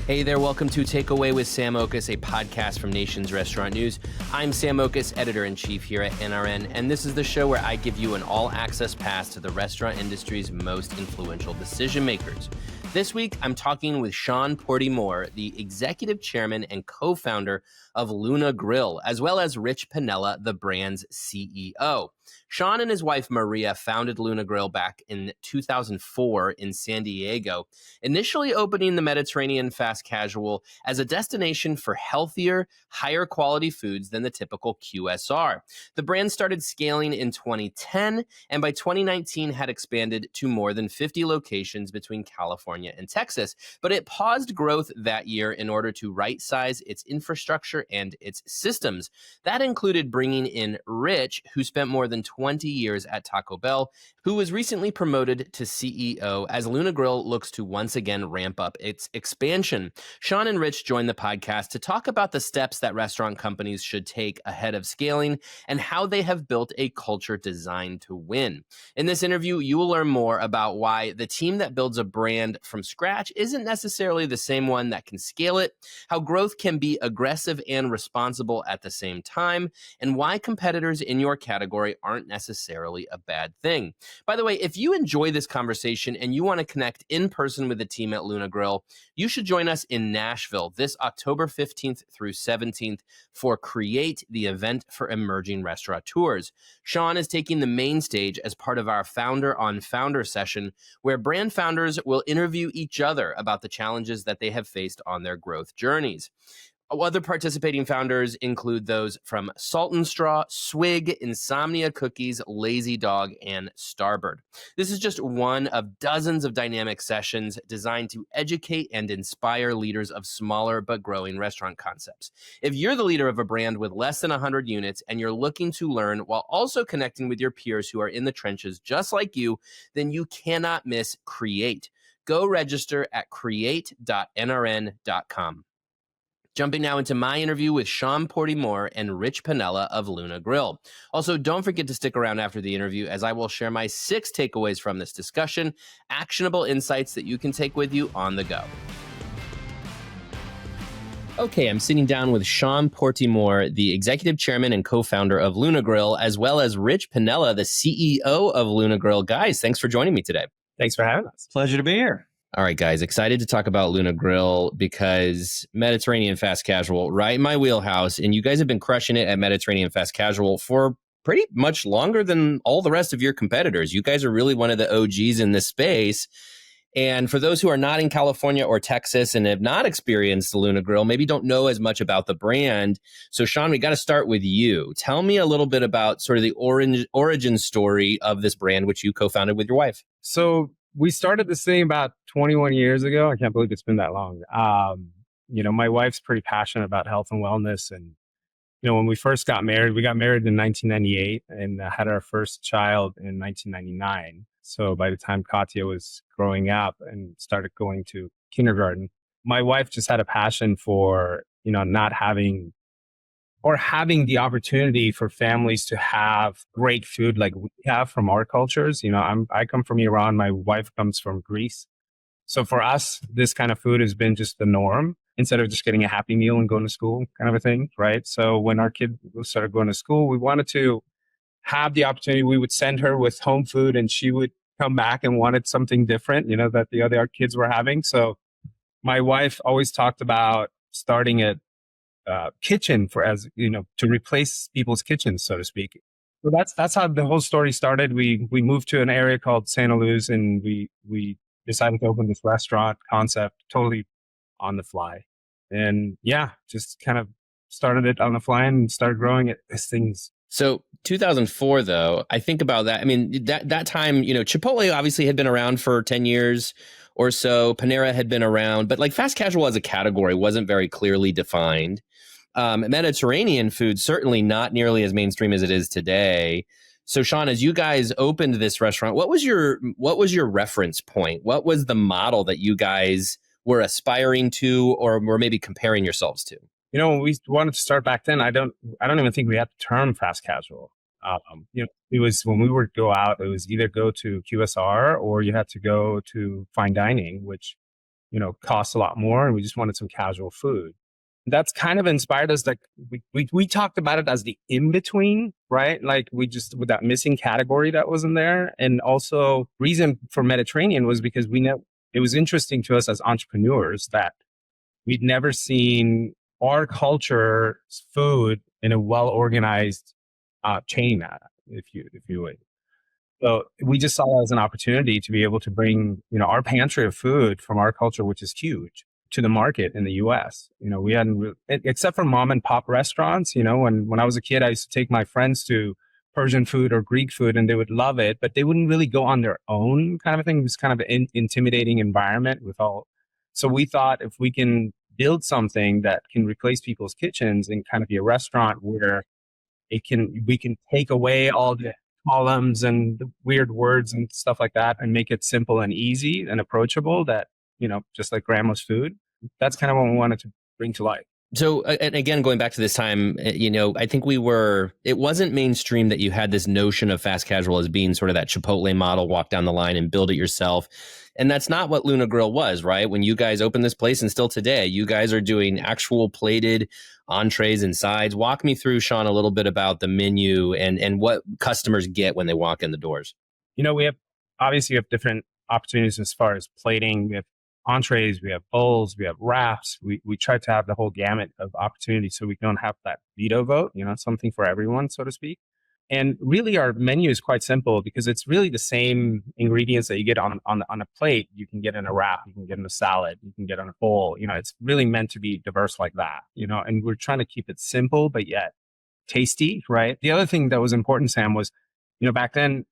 Hey there, welcome to Takeaway with Sam Oches, a podcast from Nation's Restaurant News. I'm Sam Oches, editor-in-chief here at NRN, and this is the show where I give you an all-access pass to the restaurant industry's most influential decision makers. This week, I'm talking with Sean Pourteymour, the executive chairman and co-founder of Luna Grill, as well as Rich Pinnella, the brand's CEO. Sean and his wife, Maria, founded Luna Grill back in 2004 in San Diego, initially opening the Mediterranean fast casual as a destination for healthier, higher quality foods than the typical QSR. The brand started scaling in 2010, and by 2019 had expanded to more than 50 locations between California and Texas. But it paused growth that year in order to right-size its infrastructure and its systems. That included bringing in Rich, who spent more than 20 years at Taco Bell, who was recently promoted to CEO as Luna Grill looks to once again ramp up its expansion. Sean and Rich joined the podcast to talk about the steps that restaurant companies should take ahead of scaling and how they have built a culture designed to win. In this interview, you will learn more about why the team that builds a brand from scratch isn't necessarily the same one that can scale it, how growth can be aggressive and responsible at the same time, and why competitors in your category aren't necessarily a bad thing. By the way, if you enjoy this conversation and you want to connect in person with the team at Luna Grill, you should join us in Nashville this October 15th through 17th for Create, the event for emerging restaurateurs. Sean is taking the main stage as part of our Founder on Founder session, where brand founders will interview each other about the challenges that they have faced on their growth journeys. Other participating founders include those from Salt and Straw, Swig, Insomnia Cookies, Lazy Dog, and Starboard. This is just one of dozens of dynamic sessions designed to educate and inspire leaders of smaller but growing restaurant concepts. If you're the leader of a brand with less than 100 units and you're looking to learn while also connecting with your peers who are in the trenches just like you, then you cannot miss Create. Go register at create.nrn.com. Jumping now into my interview with Sean Pourteymour and Rich Pinnella of Luna Grill. Also, don't forget to stick around after the interview as I will share my 6 takeaways from this discussion, actionable insights that you can take with you on the go. Okay, I'm sitting down with Sean Pourteymour, the executive chairman and co-founder of Luna Grill, as well as Rich Pinnella, the CEO of Luna Grill. Guys, thanks for joining me today. Thanks for having us. Pleasure to be here. All right, guys, excited to talk about Luna Grill because Mediterranean fast casual, right in my wheelhouse. And you guys have been crushing it at Mediterranean fast casual for pretty much longer than all the rest of your competitors. You guys are really one of the OGs in this space. And for those who are not in California or Texas and have not experienced the Luna Grill, maybe don't know as much about the brand. So Sean, we got to start with you. Tell me a little bit about sort of the origin story of this brand, which you co-founded with your wife. So we started this thing about 21 years ago. I can't believe it's been that long. My wife's pretty passionate about health and wellness. And, when we first got married, we got married in 1998 and had our first child in 1999. So by the time Katya was growing up and started going to kindergarten, my wife just had a passion for, not having the opportunity for families to have great food like we have from our cultures. I come from Iran. My wife comes from Greece. So for us, this kind of food has been just the norm instead of just getting a Happy Meal and going to school kind of a thing, right? So when our kid started going to school, we wanted to have the opportunity. We would send her with home food and she would come back and wanted something different, that the other kids were having. So my wife always talked about starting a kitchen to replace people's kitchens, so to speak. So that's how the whole story started. We moved to an area called Santa Luz and we decided to open this restaurant concept totally on the fly. And just kind of started it on the fly and started growing it as things. So 2004, though, I think about that. I mean, that time, Chipotle obviously had been around for 10 years or so. Panera had been around, but like fast casual as a category wasn't very clearly defined. Mediterranean food, certainly not nearly as mainstream as it is today. So Sean, as you guys opened this restaurant, what was your reference point? What was the model that you guys were aspiring to or were maybe comparing yourselves to? When we wanted to start back then, I don't even think we had the term fast casual. It was when we would go out, it was either go to QSR or you had to go to fine dining, which, cost a lot more, and we just wanted some casual food. That's kind of inspired us. Like we talked about it as the in-between, right? Like we just, with that missing category that wasn't there. And also reason for Mediterranean was because we know it was interesting to us as entrepreneurs that we'd never seen our culture's food in a well-organized chain, if you would. So we just saw it as an opportunity to be able to bring, our pantry of food from our culture, which is huge, to the market in the US. We hadn't except for mom and pop restaurants, when I was a kid, I used to take my friends to Persian food or Greek food and they would love it, but they wouldn't really go on their own kind of a thing. It was kind of an intimidating environment with all. So we thought if we can build something that can replace people's kitchens and kind of be a restaurant where we can take away all the columns and the weird words and stuff like that and make it simple and easy and approachable, that, just like grandma's food. That's kind of what we wanted to bring to life. So, and again, going back to this time, I think it wasn't mainstream that you had this notion of fast casual as being sort of that Chipotle model, walk down the line and build it yourself. And that's not what Luna Grill was, right? When you guys opened this place, and still today, you guys are doing actual plated entrees and sides. Walk me through, Sean, a little bit about the menu and what customers get when they walk in the doors. We have different opportunities as far as plating. We have entrees, we have bowls, we have wraps. We try to have the whole gamut of opportunities so we don't have that veto vote, something for everyone, so to speak. And really our menu is quite simple because it's really the same ingredients that you get on a plate. You can get in a wrap, you can get in a salad, you can get on a bowl. It's really meant to be diverse like that, and we're trying to keep it simple, but yet tasty, right? The other thing that was important, Sam, was, back then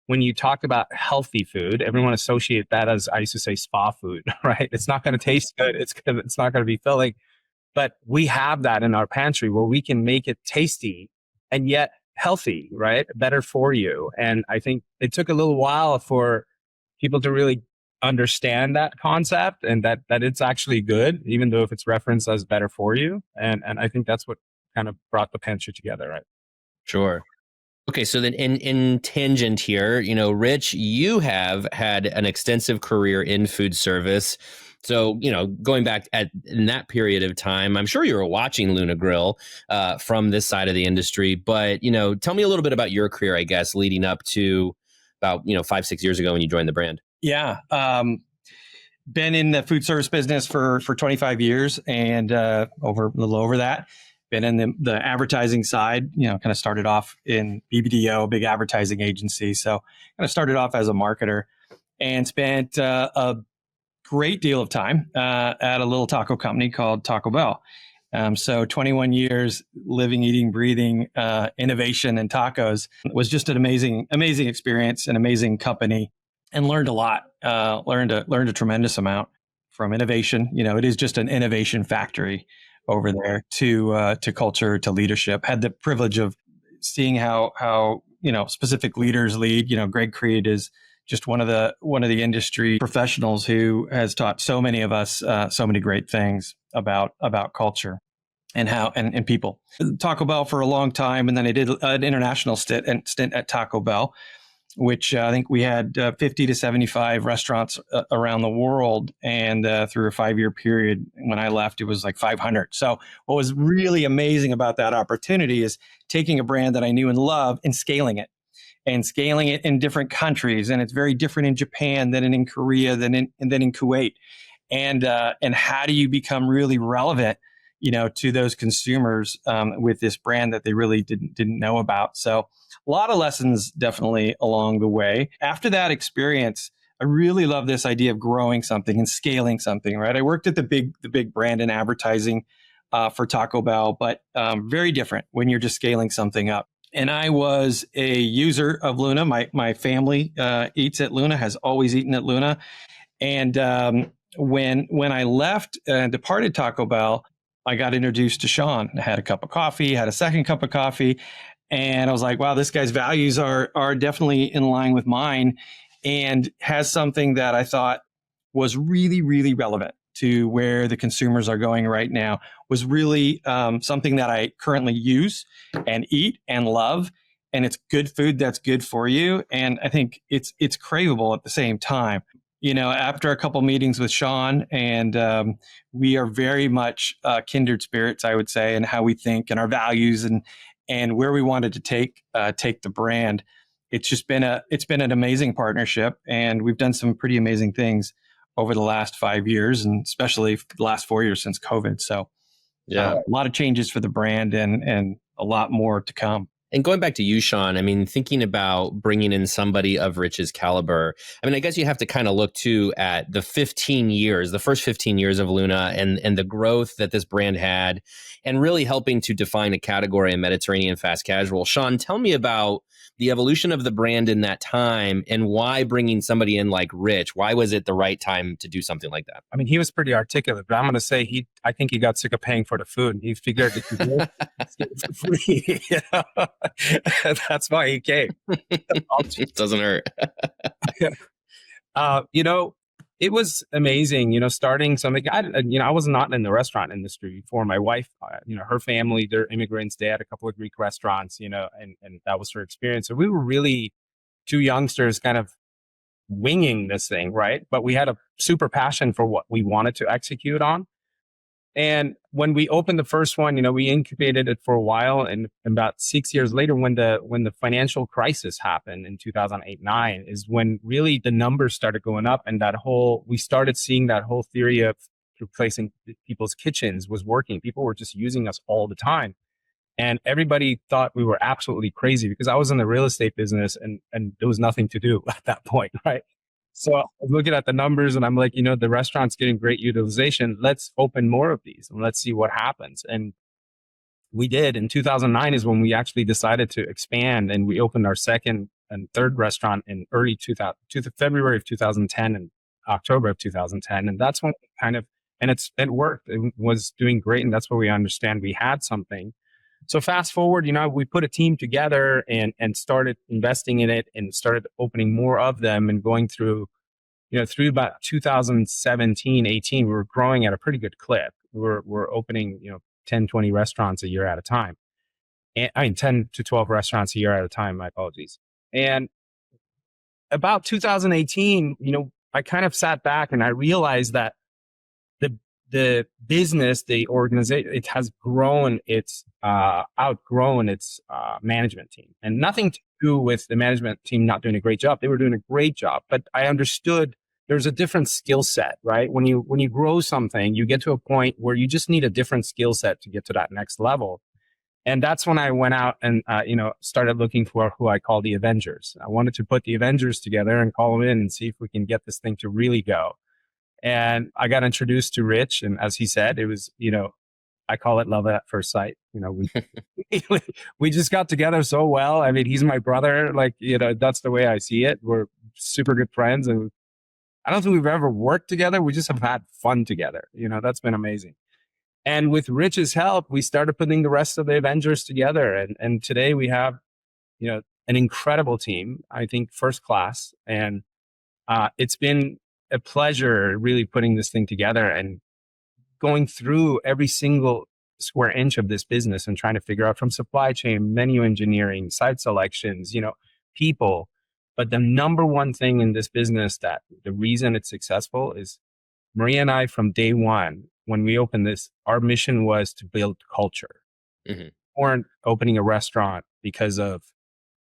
when you talk about healthy food, everyone associated that as, I used to say, spa food, right? It's not going to taste good. It's not going to be filling. But we have that in our pantry where we can make it tasty and yet healthy, right? Better for you. And I think it took a little while for people to really understand that concept and that it's actually good, even though if it's referenced as better for you. And I think that's what kind of brought the pantry together, right? Sure. Okay, so then in tangent here, Rich, you have had an extensive career in food service. So, going back in that period of time, I'm sure you were watching Luna Grill from this side of the industry. But, tell me a little bit about your career, I guess, leading up to about, 5-6 years ago when you joined the brand. Yeah. Been in the food service business for 25 years and a little over that. Been in the advertising side, kind of started off in BBDO, big advertising agency. So kind of started off as a marketer and spent a great deal of time at a little taco company called Taco Bell. So 21 years living, eating, breathing innovation and tacos was just an amazing experience, an amazing company, and learned a lot. Learned a tremendous amount from innovation. It is just an innovation factory over there, to culture, to leadership. Had the privilege of seeing how specific leaders lead. Greg Creed is just one of the industry professionals who has taught so many of us so many great things about culture and how and people. Taco Bell for a long time, and then I did an international stint at Taco Bell, which I think we had 50 to 75 restaurants around the world. And through a 5-year period, when I left, it was like 500. So what was really amazing about that opportunity is taking a brand that I knew and loved and scaling it in different countries. And it's very different in Japan than in Korea, than in Kuwait. And how do you become really relevant, to those consumers with this brand that they really didn't know about? So a lot of lessons definitely along the way. After that experience, I really love this idea of growing something and scaling something, right? I worked at the big brand in advertising for Taco Bell, but very different when you're just scaling something up. And I was a user of Luna. My family eats at Luna, has always eaten at Luna. And when I left and departed Taco Bell, I got introduced to Sean. I had a cup of coffee, had a second cup of coffee. And I was like, wow, this guy's values are definitely in line with mine, and has something that I thought was really, really relevant to where the consumers are going right now, was really something that I currently use and eat and love. And it's good food that's good for you. And I think it's craveable at the same time. After a couple meetings with Sean, and we are very much kindred spirits, I would say, and how we think and our values and where we wanted to take the brand. It's been an amazing partnership, and we've done some pretty amazing things over the last 5 years, and especially the last 4 years since COVID. So, a lot of changes for the brand, and a lot more to come. And going back to you, Sean, I mean, thinking about bringing in somebody of Rich's caliber, I mean, I guess you have to kind of look too at the first 15 years of Luna and the growth that this brand had and really helping to define a category in Mediterranean fast casual. Sean, tell me about the evolution of the brand in that time and why bringing somebody in like Rich, why was it the right time to do something like that? I mean, he was pretty articulate, but I'm going to say I think he got sick of paying for the food, and he figured that he would get it for free. That's why he came. It doesn't hurt. It was amazing, starting something. I was not in the restaurant industry before. My wife, her family, they're immigrants. They had a couple of Greek restaurants, and that was her experience. So we were really two youngsters kind of winging this thing, right? But we had a super passion for what we wanted to execute on. And when we opened the first one, we incubated it for a while. And about 6 years later, when the financial crisis happened in 2008-9, is when really the numbers started going up, and we started seeing that whole theory of replacing people's kitchens was working. People were just using us all the time. And everybody thought we were absolutely crazy because I was in the real estate business and there was nothing to do at that point, right? So I was looking at the numbers and I'm like, the restaurant's getting great utilization. Let's open more of these and let's see what happens. And we did. In 2009 is when we actually decided to expand, and we opened our second and third restaurant in early February of 2010 and October of 2010. And that's when it worked. It was doing great. And that's where we understand we had something. So fast forward, we put a team together and started investing in it and started opening more of them, and going through about 2017, 18, we were growing at a pretty good clip. We're opening, 10, 20 restaurants a year at a time. And 10 to 12 restaurants a year at a time, my apologies. And about 2018, I kind of sat back and I realized that the business, the organization, it has outgrown its management team, and nothing to do with the management team not doing a great job. They were doing a great job, but I understood there's a different skill set, right? When you grow something, you get to a point where you just need a different skill set to get to that next level. And that's when I went out and, started looking for who I call the Avengers. I wanted to put the Avengers together and call them in and see if we can get this thing to really go. And I got introduced to Rich. And as he said, it was, I call it love at first sight. We just got together so well. I mean, he's my brother. That's the way I see it. We're super good friends. And I don't think we've ever worked together. We just have had fun together. That's been amazing. And with Rich's help, we started putting the rest of the Avengers together. And today we have, an incredible team, I think first class. And it's been a pleasure really putting this thing together and going through every single square inch of this business and trying to figure out, from supply chain, menu engineering, site selections, people. But the number one thing in this business, that the reason it's successful, is Maria and I, from day one, when we opened this, our mission was to build culture. Mm-hmm. We weren't opening a restaurant because of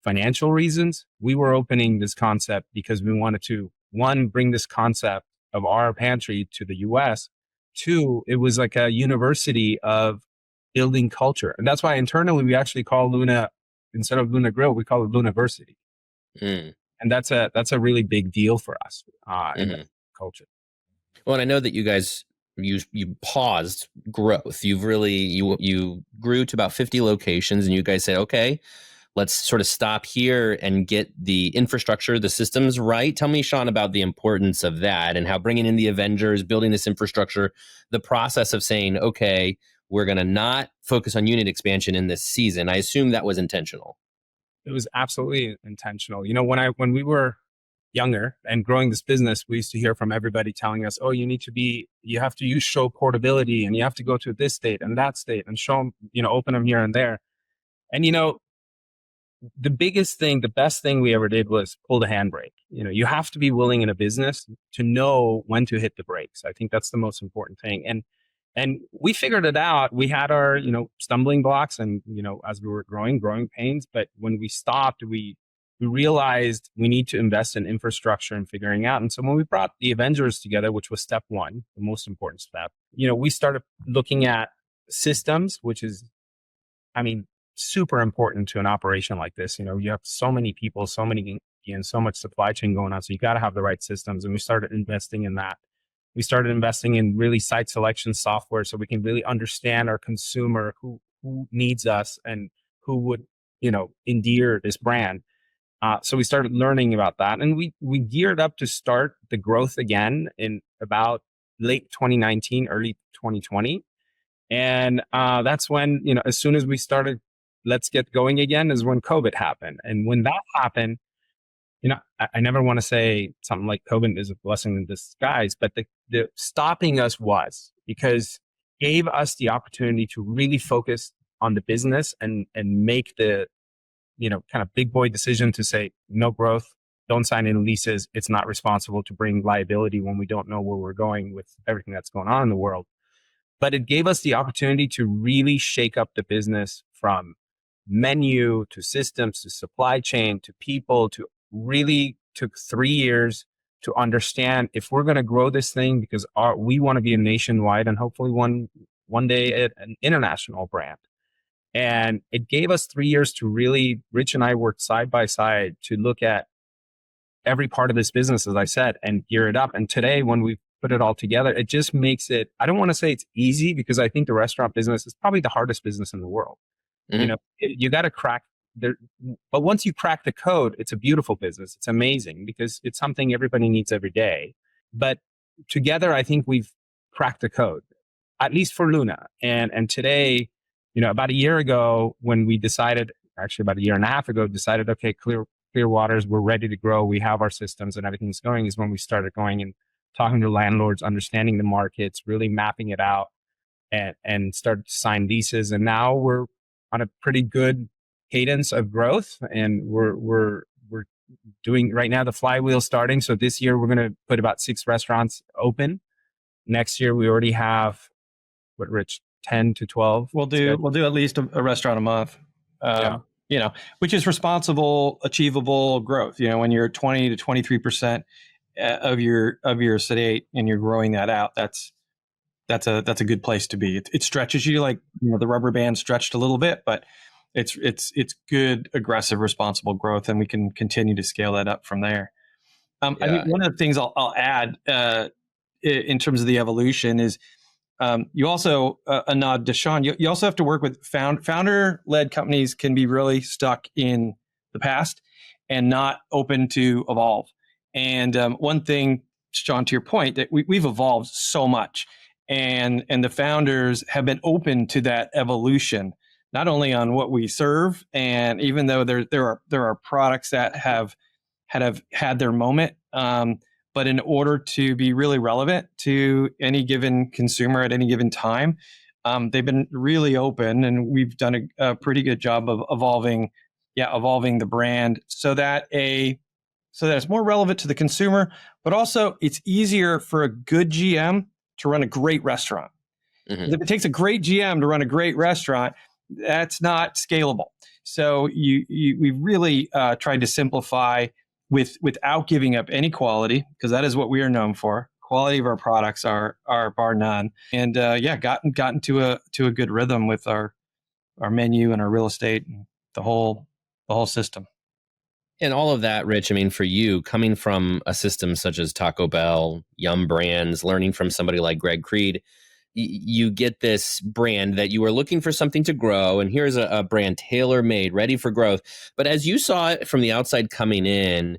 financial reasons. We were opening this concept because we wanted to, one, bring this concept of our pantry to the US. Two, it was like a university of building culture. And that's why internally we actually call Luna, instead of Luna Grill, we call it Lunaversity. Mm. And that's a really big deal for us in the culture. Well, and I know that you guys, you paused growth. You've really, you grew to about 50 locations, and you guys said, okay, let's sort of stop here and get the infrastructure, the systems right. Tell me, Sean, about the importance of that and how bringing in the Avengers, building this infrastructure, the process of saying, okay, we're going to not focus on unit expansion in this season. I assume that was intentional. It was absolutely intentional. When we were younger and growing this business, we used to hear from everybody telling us, oh, you have to show portability, and you have to go to this state and that state and show them, open them here and there. And, the biggest thing, the best thing we ever did was pull the handbrake. You have to be willing in a business to know when to hit the brakes. I think that's the most important thing. And we figured it out. We had our, stumbling blocks and, as we were growing pains. But when we stopped, we realized we need to invest in infrastructure and figuring out. And so when we brought the Avengers together, which was step one, the most important step, we started looking at systems, which is, super important to an operation like this. You have so many people, and so much supply chain going on. So you got to have the right systems. And we started investing in that. We started investing in really site selection software so we can really understand our consumer, who needs us and who would, endear this brand. So we started learning about that, and we geared up to start the growth again in about late 2019, early 2020. And that's when, as soon as we started, let's get going again, is when COVID happened. And when that happened, I never want to say something like COVID is a blessing in disguise, but the stopping us was because it gave us the opportunity to really focus on the business and make the, kind of big boy decision to say no growth, don't sign any leases. It's not responsible to bring liability when we don't know where we're going with everything that's going on in the world. But it gave us the opportunity to really shake up the business from menu to systems to supply chain to people. To really took 3 years to understand if we're going to grow this thing, because we want to be a nationwide and hopefully one day an international brand. And it gave us 3 years to really, Rich and I worked side by side to look at every part of this business, as I said, and gear it up. And today, when we put it all together, it just makes it, I don't want to say it's easy, because I think the restaurant business is probably the hardest business in the world. Mm-hmm. You got to crack there. But once you crack the code, it's a beautiful business. It's amazing because it's something everybody needs every day. But together, I think we've cracked the code, at least for Luna. And today, about a year ago, when we decided, actually about a year and a half ago, decided, okay, clear waters, we're ready to grow. We have our systems and everything's going, is when we started going and talking to landlords, understanding the markets, really mapping it out, and started to sign leases. And now we're on a pretty good cadence of growth, and we're doing right now the flywheel starting. So this year we're going to put about 6 restaurants open. Next year we already have Rich, 10 to 12. We'll do at least a restaurant a month. Which is responsible, achievable growth. When you're 20 to 23% of your sedate and you're growing that out, that's a good place to be. It stretches you, like the rubber band stretched a little bit, but it's good, aggressive, responsible growth, and we can continue to scale that up from there. I think one of the things I'll add in terms of the evolution is you also, a nod to Sean, you also have to work with founder-led companies can be really stuck in the past and not open to evolve. And one thing, Sean, to your point, that we've evolved so much, and the founders have been open to that evolution, not only on what we serve, and even though there are products that have had their moment, but in order to be really relevant to any given consumer at any given time, they've been really open, and we've done a pretty good job of evolving the brand so that it's more relevant to the consumer, but also it's easier for a good GM to run a great restaurant. Mm-hmm. If it takes a great GM to run a great restaurant, that's not scalable. So we really tried to simplify without giving up any quality, because that is what we are known for. Quality of our products are bar none, and gotten to a good rhythm with our menu and our real estate and the whole system. And all of that, Rich, for you, coming from a system such as Taco Bell, Yum Brands, learning from somebody like Greg Creed, you get this brand that you are looking for something to grow, and here's a brand tailor-made, ready for growth. But as you saw it from the outside coming in,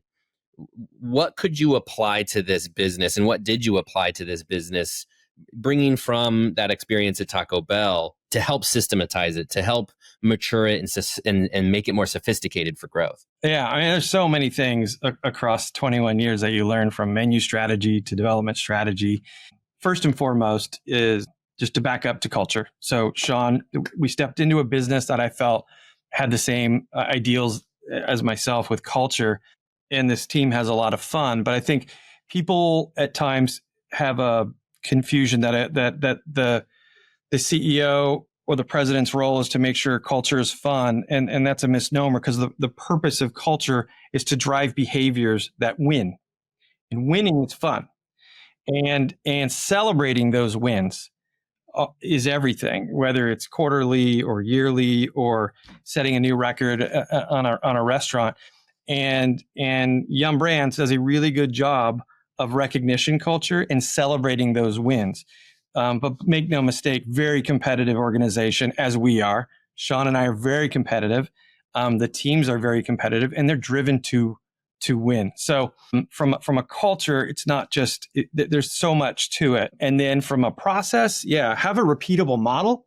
what could you apply to this business, and what did you apply to this business, bringing from that experience at Taco Bell to help systematize it, to help mature it and make it more sophisticated for growth? Yeah, there's so many things across 21 years that you learn, from menu strategy to development strategy. First and foremost is just to back up to culture. So, Sean, we stepped into a business that I felt had the same ideals as myself with culture, and this team has a lot of fun. But I think people at times have a confusion that the CEO or the president's role is to make sure culture is fun, and that's a misnomer, because the purpose of culture is to drive behaviors that win, and winning is fun, and celebrating those wins is everything, whether it's quarterly or yearly or setting a new record on a restaurant. And Yum Brands does a really good job of recognition culture and celebrating those wins. But make no mistake, very competitive organization, as we are. Sean and I are very competitive. The teams are very competitive, and they're driven to win. So from a culture, it's not just, there's so much to it. And then from a process, have a repeatable model.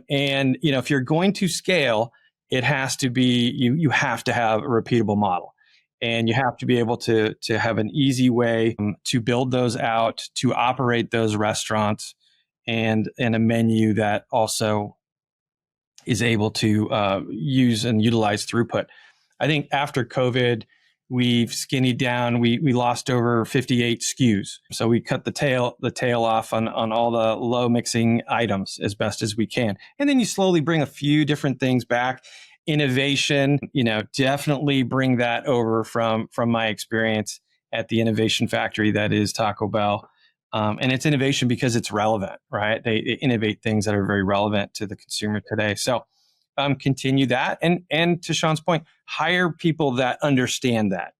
And if you're going to scale, it has to be, you have to have a repeatable model. And you have to be able to have an easy way to build those out, to operate those restaurants, and a menu that also is able to use and utilize throughput. I think after COVID, we've skinnied down. We lost over 58 SKUs. So we cut the tail off on all the low mixing items as best as we can. And then you slowly bring a few different things back. Innovation, definitely bring that over from my experience at the innovation factory that is Taco Bell. And it's innovation because it's relevant, right? They innovate things that are very relevant to the consumer today. So continue that. And to Sean's point, hire people that understand that.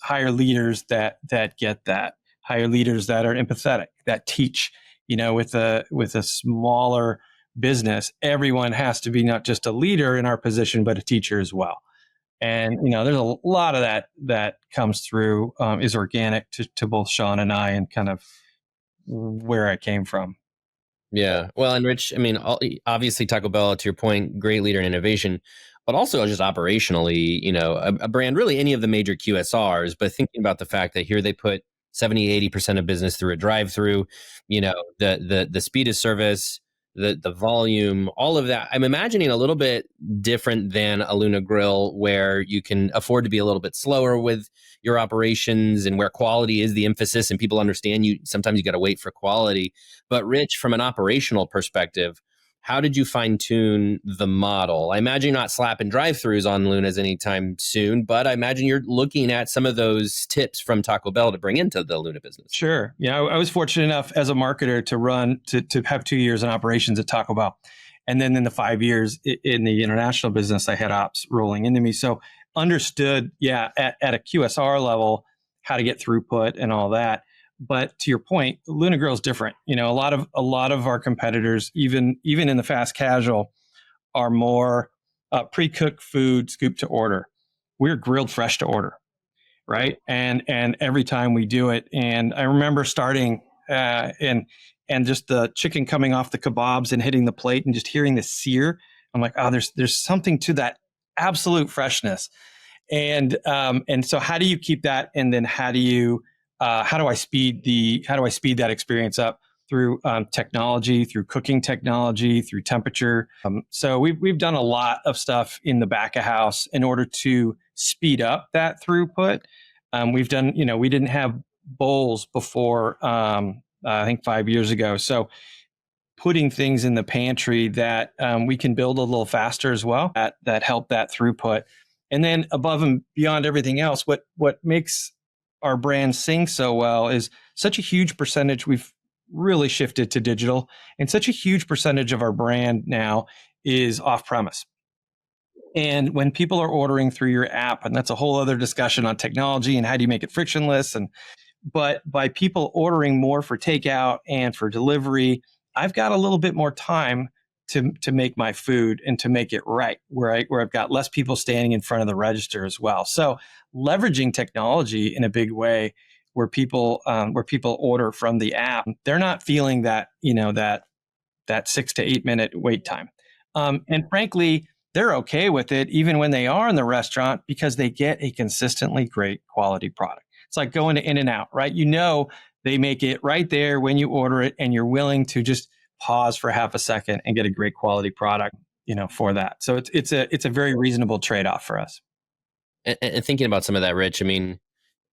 Hire leaders that get that. Hire leaders that are empathetic, that teach. With a smaller business, everyone has to be not just a leader in our position, but a teacher as well. And there's a lot of that comes through, is organic to both Sean and I, and kind of where I came from. Yeah. Well, and Rich, obviously Taco Bell, to your point, great leader in innovation, but also just operationally, a brand, really any of the major QSRs, but thinking about the fact that here they put 70, 80% of business through a drive-through, the speed of service, the volume, all of that. I'm imagining a little bit different than a Luna Grill, where you can afford to be a little bit slower with your operations, and where quality is the emphasis, and people understand sometimes you got to wait for quality. But Rich, from an operational perspective, how did you fine tune the model? I imagine you're not slapping drive-throughs on Lunas anytime soon, but I imagine you're looking at some of those tips from Taco Bell to bring into the Luna business. Sure. I was fortunate enough as a marketer to have 2 years in operations at Taco Bell. And then in the 5 years in the international business, I had ops rolling into me. So understood, at a QSR level, how to get throughput and all that. But to your point, Luna Grill is different. A lot of our competitors, even in the fast casual, are more pre-cooked food, scoop to order. We're grilled fresh to order, right? And every time we do it, and I remember starting and just the chicken coming off the kebabs and hitting the plate, and just hearing the sear. I'm like, oh, there's something to that absolute freshness. And so how do you keep that? And then how do I speed that experience up through technology, through cooking technology, through temperature? So we've done a lot of stuff in the back of house in order to speed up that throughput. We've done, we didn't have bowls before, I think 5 years ago. So putting things in the pantry that we can build a little faster as well, that help that throughput. And then above and beyond everything else, what makes our brand sing so well is such a huge percentage. We've really shifted to digital, and such a huge percentage of our brand now is off premise. And when people are ordering through your app, and that's a whole other discussion on technology and how do you make it frictionless, but by people ordering more for takeout and for delivery, I've got a little bit more time to make my food and to make it right, where I've got less people standing in front of the register as well. So leveraging technology in a big way, where people order from the app, they're not feeling that 6 to 8 minute wait time. And frankly, they're okay with it even when they are in the restaurant, because they get a consistently great quality product. It's like going to In-N-Out, right? They make it right there when you order it, and you're willing to just pause for half a second and get a great quality product, for that. So it's a very reasonable trade-off for us. And thinking about some of that, Rich, I mean,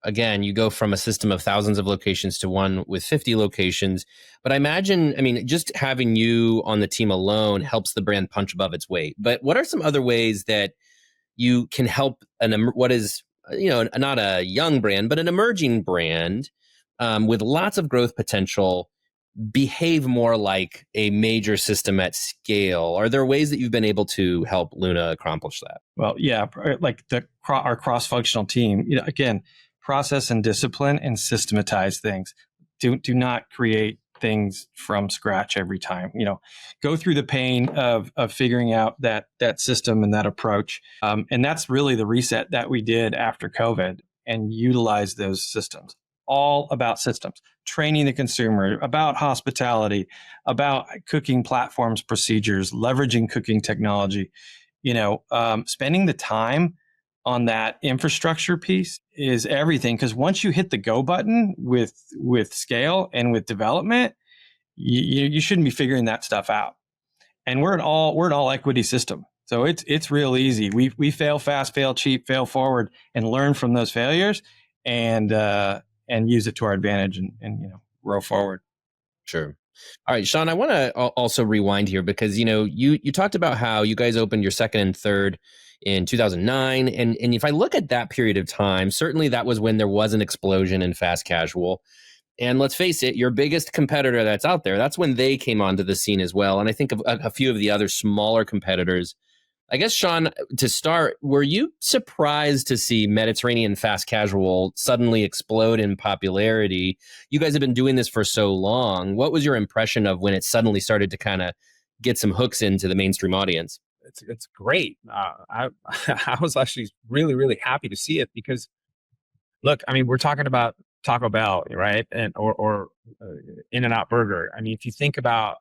again, you go from a system of thousands of locations to one with 50 locations. But I imagine, I mean, just having you on the team alone helps the brand punch above its weight. But what are some other ways that you can help what is, not a young brand, but an emerging brand with lots of growth potential behave more like a major system at scale? Are there ways that you've been able to help Luna accomplish that? Well, yeah, like our cross-functional team, again, process and discipline and systematize things. Do not create things from scratch every time. Go through the pain of figuring out that system and that approach. And that's really the reset that we did after COVID, and utilize those systems. All about systems, training the consumer, about hospitality, about cooking platforms, procedures, leveraging cooking technology. Spending the time on that infrastructure piece is everything. Because once you hit the go button with scale and with development, you shouldn't be figuring that stuff out. And we're an all equity system, so it's real easy. We fail fast, fail cheap, fail forward, and learn from those failures, and use it to our advantage, and row forward. Sure. All right, Sean, I want to also rewind here because, you talked about how you guys opened your second and third in 2009. And if I look at that period of time, certainly that was when there was an explosion in fast casual. And let's face it, your biggest competitor that's out there, that's when they came onto the scene as well. And I think of a few of the other smaller competitors. I guess, Sean, to start, were you surprised to see Mediterranean fast casual suddenly explode in popularity? You guys have been doing this for so long. What was your impression of when it suddenly started to kind of get some hooks into the mainstream audience? It's great. I I was actually really, really happy to see it because, look, I mean, we're talking about Taco Bell, right? And or In-N-Out Burger. I mean, if you think about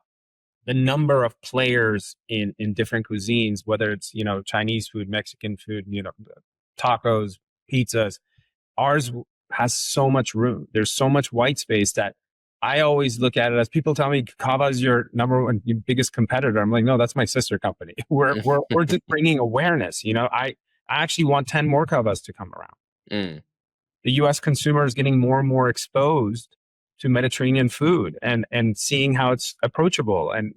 the number of players in different cuisines, whether it's, Chinese food, Mexican food, tacos, pizzas, ours has so much room. There's so much white space that I always look at it as people tell me Cava is your number one, your biggest competitor. I'm like, no, that's my sister company. We're just bringing awareness. I actually want 10 more Cavas to come around. Mm. The U.S. consumer is getting more and more exposed to Mediterranean food and seeing how it's approachable, and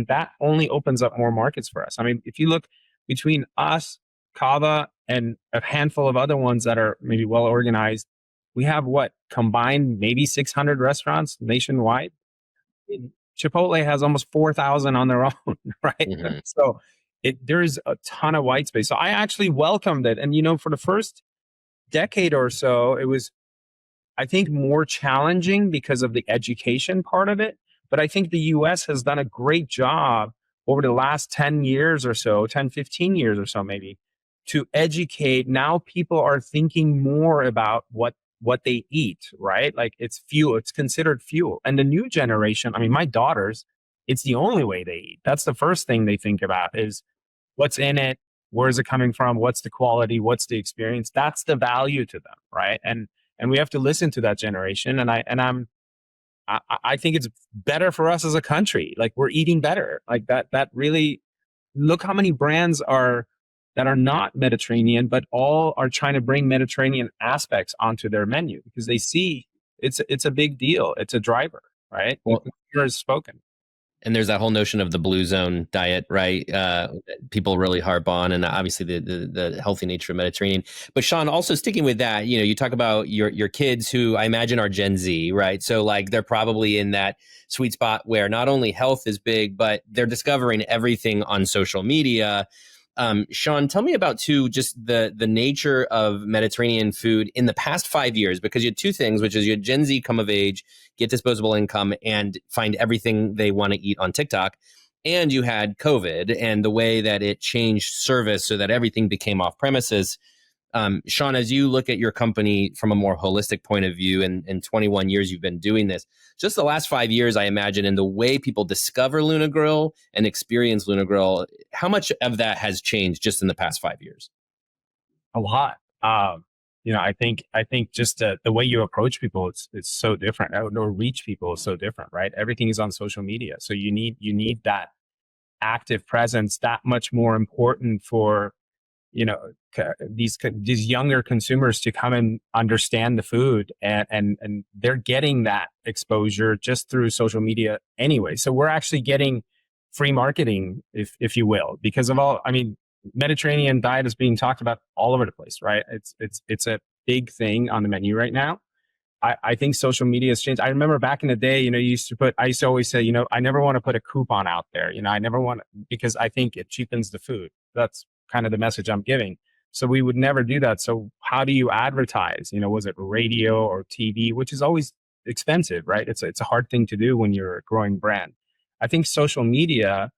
that only opens up more markets for us. I mean, if you look between us, Cava, and a handful of other ones that are maybe well organized, we have what combined maybe 600 restaurants nationwide. Chipotle has almost 4,000 on their own, right? Mm-hmm. So there's a ton of white space. So I actually welcomed it, and for the first decade or so, it was, I think, more challenging because of the education part of it. But I think the US has done a great job over the last 10 years or so, 10, 15 years or so maybe, to educate. Now people are thinking more about what they eat, right? Like it's fuel, it's considered fuel. And the new generation, I mean, my daughters, it's the only way they eat. That's the first thing they think about is what's in it, where is it coming from, what's the quality, what's the experience. That's the value to them, right? And we have to listen to that generation. And I think it's better for us as a country. Like we're eating better. Like that really, look how many brands that are not Mediterranean, but all are trying to bring Mediterranean aspects onto their menu because they see it's a big deal. It's a driver, right? Well, has spoken. And there's that whole notion of the blue zone diet, right? People really harp on, and obviously the healthy nature of Mediterranean. But Sean, also sticking with that, you talk about your kids who I imagine are Gen Z, right? So like they're probably in that sweet spot where not only health is big, but they're discovering everything on social media. Sean, tell me about just the nature of Mediterranean food in the past 5 years, because you had two things, which is you had Gen Z come of age, get disposable income, and find everything they want to eat on TikTok. And you had COVID and the way that it changed service so that everything became off premises. Sean, as you look at your company from a more holistic point of view, and in 21 years you've been doing this, just the last 5 years, I imagine, in the way people discover Luna Grill and experience Luna Grill, how much of that has changed just in the past 5 years? A lot. I think just the way you approach people, it's so different. Or reach people is so different, right? Everything is on social media, so you need that active presence that much more important for these younger consumers to come and understand the food, and they're getting that exposure just through social media anyway. So we're actually getting free marketing, if you will, because of all. I mean, Mediterranean diet is being talked about all over the place, right? It's a big thing on the menu right now. I think social media has changed. I remember back in the day, I used to always say, I never want to put a coupon out there. I never want to, because I think it cheapens the food. That's kind of the message I'm giving. So we would never do that. So how do you advertise? Was it radio or TV, which is always expensive, right? It's a hard thing to do when you're a growing brand. I think social media,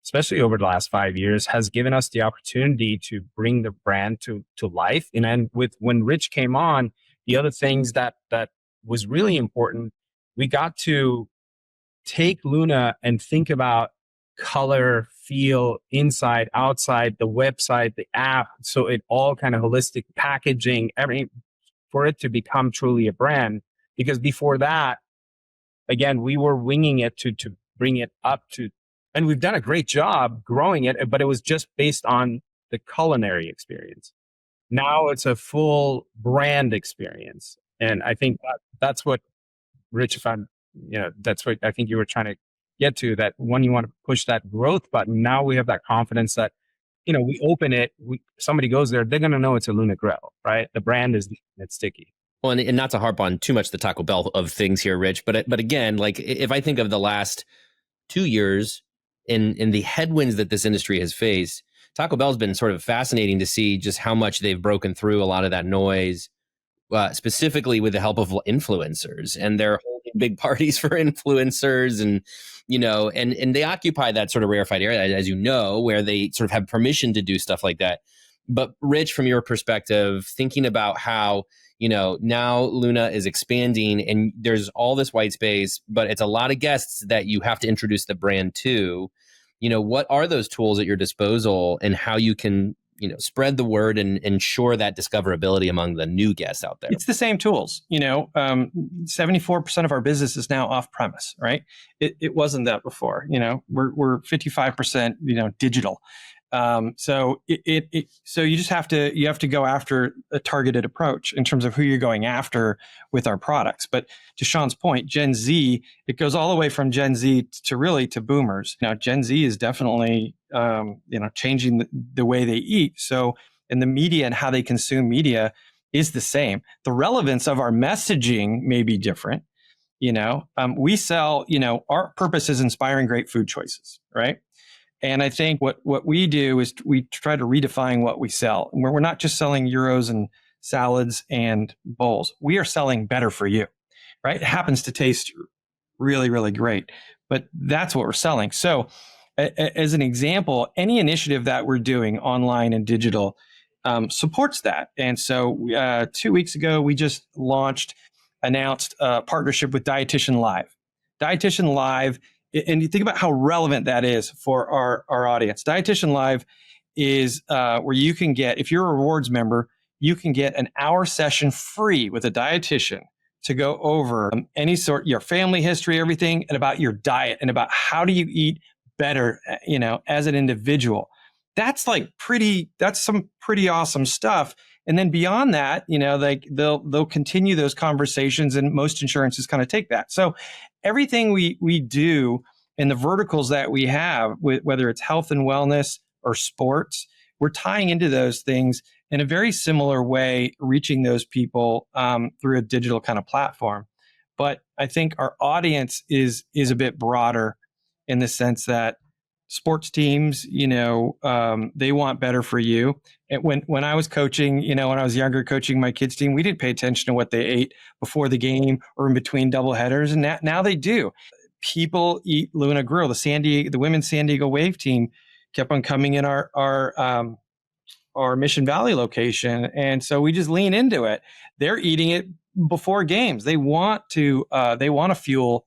especially over the last 5 years, has given us the opportunity to bring the brand to life. And then when Rich came on, the other things that was really important, we got to take Luna and think about color, feel, inside, outside, the website, the app. So it all kind of holistic packaging, everything for it to become truly a brand. Because before that, again, we were winging it to bring it up to, and we've done a great job growing it, but it was just based on the culinary experience. Now it's a full brand experience. And I think that's what, Rich, that's what I think you were trying to get to, that when you want to push that growth button, now we have that confidence that, we open it, somebody goes there, they're going to know it's a Luna Grill, right? The brand it's sticky. Well, and not to harp on too much the Taco Bell of things here, Rich, but again, like if I think of the last 2 years in the headwinds that this industry has faced, Taco Bell's been sort of fascinating to see just how much they've broken through a lot of that noise, specifically with the help of influencers, and they're holding big parties for influencers, and and they occupy that sort of rarefied area, as where they sort of have permission to do stuff like that. But Rich, from your perspective, thinking about how now Luna is expanding and there's all this white space, but it's a lot of guests that you have to introduce the brand to. What are those tools at your disposal, and how you can, spread the word and ensure that discoverability among the new guests out there? It's the same tools. 74% of our business is now off premise, right? It wasn't that before. We're 55%, digital. So so you just have to go after a targeted approach in terms of who you're going after with our products. But to Sean's point, Gen Z, it goes all the way from Gen Z to boomers. Now, Gen Z is definitely, changing the way they eat. So, and the media and how they consume media is the same. The relevance of our messaging may be different. We sell, our purpose is inspiring great food choices, right? And I think what we do is we try to redefine what we sell. We're not just selling gyros and salads and bowls. We are selling better for you, right? It happens to taste really, really great, but that's what we're selling. So as an example, any initiative that we're doing online and digital supports that. And so 2 weeks ago, we just announced a partnership with Dietitian Live. Dietitian Live, and you think about how relevant that is for our audience. Dietitian Live is where you can get, if you're a rewards member, you can get an hour session free with a dietitian to go over any sort, your family history, everything, and about your diet and about how do you eat better, as an individual. That's some pretty awesome stuff. And then beyond that, they'll continue those conversations, and most insurances kind of take that. So everything we do in the verticals that we have, whether it's health and wellness or sports, we're tying into those things in a very similar way, reaching those people through a digital kind of platform. But I think our audience is a bit broader in the sense that sports teams, they want better for you. And when I was coaching, when I was younger, coaching my kids' team, we didn't pay attention to what they ate before the game or in between double headers, and now they do. People eat Luna Grill. The women's San Diego Wave team kept on coming in our Mission Valley location, and so we just lean into it. They're eating it before games. They want to fuel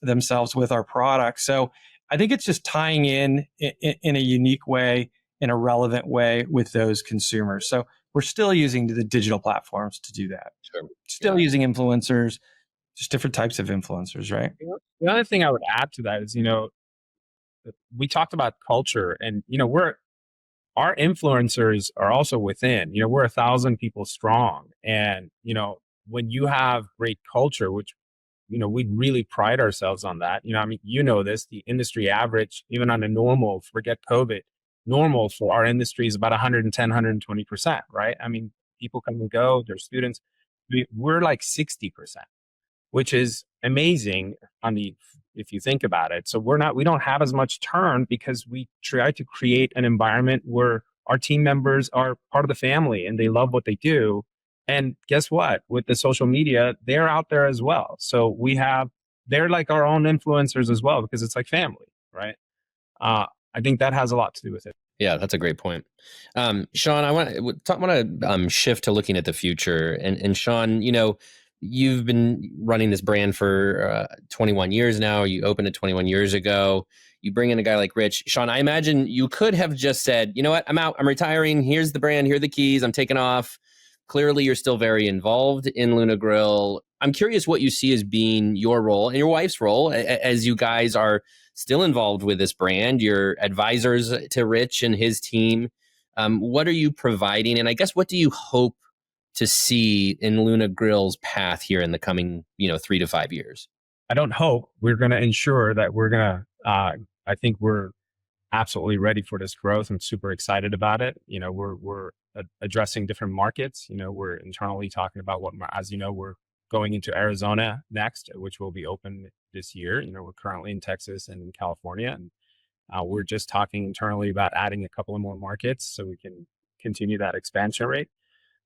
themselves with our products. So I think it's just tying in a unique way, in a relevant way with those consumers. So we're still using the digital platforms to do that. Sure. Still using influencers, just different types of influencers, right? The other thing I would add to that is, we talked about culture, and, we're our influencers are also within. We're 1,000 people strong. And, when you have great culture, which, we really pride ourselves on that. This, the industry average, even on a normal, forget COVID, normal for our industry is about 110, 120%, right? People come and go, they're students. We're like 60%, which is amazing if you think about it. So we don't have as much turn because we try to create an environment where our team members are part of the family and they love what they do. And guess what? With the social media, they're out there as well. So they're like our own influencers as well, because it's like family, right? I think that has a lot to do with it. Yeah, that's a great point. Sean, I want to shift to looking at the future. And Sean, you've been running this brand for 21 years now. You opened it 21 years ago. You bring in a guy like Rich. Sean, I imagine you could have just said, you know what, I'm out, I'm retiring. Here's the brand, here are the keys, I'm taking off. Clearly, you're still very involved in Luna Grill. I'm curious what you see as being your role and your wife's role as you guys are still involved with this brand. You're advisors to Rich and his team. What are you providing? And I guess, what do you hope to see in Luna Grill's path here in the coming, 3 to 5 years? I don't hope. We're going to ensure that I think we're absolutely ready for this growth. I'm super excited about it. We're addressing different markets. We're internally talking about as we're going into Arizona next, which will be open this year. We're currently in Texas and in California, and we're just talking internally about adding a couple of more markets so we can continue that expansion rate.